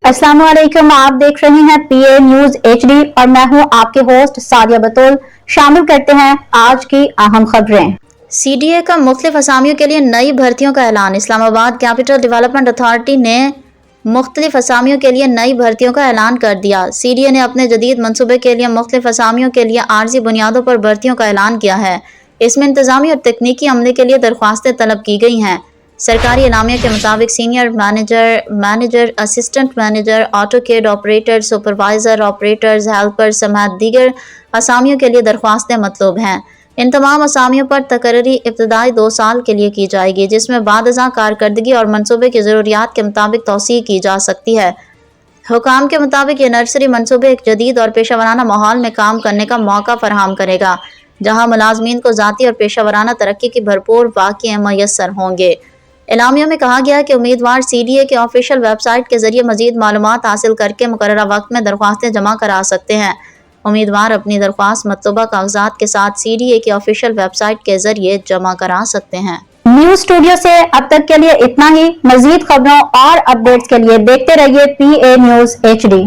अस्सलाम वालेकुम, आप देख रहे हैं पीए न्यूज एचडी और मैं हूं आपके होस्ट सादिया बतूल। शामिल करते हैं आज की अहम खबरें। सीडीए का मुख्तलिफ असामियों के लिए नई भर्तियों का ऐलान। इस्लामाबाद कैपिटल डेवलपमेंट अथॉरिटी ने मुख्तलिफ असामियों के लिए नई भर्तियों का ऐलान कर दिया। सीडीए ने अपने जदीद मनसूबे के लिए मुख्तलिफ असामियों के लिए आर्जी बुनियादों पर भर्तियों का ऐलान किया है। इसमें इंतजामी और तकनीकी अमले के लिए दरख्वास्तें तलब की गई हैं। सरकारी इनामिया के मुताबिक senior manager, assistant manager, AutoCAD operator, supervisor, operators, helper समेत दीगर असामियों के लिए दरख्वास्तें मतलूब हैं। इन तमाम असामियों पर तकर्री इब्तदाई 2 साल के लिए की जाएगी, जिसमें बादअज़ां कारकर्दगी और मनसूबे की ज़रूरियात के मुताबिक तौसीह की जा सकती है। हुकाम के मुताबिक ये नर्सरी मनसूबे एक जदीद और पेशा वराना माहौल में काम करने का मौका फराहम करेगा, जहाँ मुलाजमीन को ज़ाती और पेशा वराना तरक्की की भरपूर वाक़े मैसर होंगे। एलामिया में कहा गया है कि उम्मीदवार सीडीए के ऑफिशियल वेबसाइट के जरिए मजीद मालूमात हासिल करके मुकर्ररा वक्त में दरख्वास्तें जमा करा सकते हैं। उम्मीदवार अपनी दरख्वास्त मतलूबा कागजात के साथ सीडीए की ऑफिशियल वेबसाइट के जरिए जमा करा सकते हैं। न्यूज स्टूडियो से अब तक के लिए इतना ही। मजीद खबरों और अपडेट्स के लिए देखते रहिए पीए न्यूज एचडी।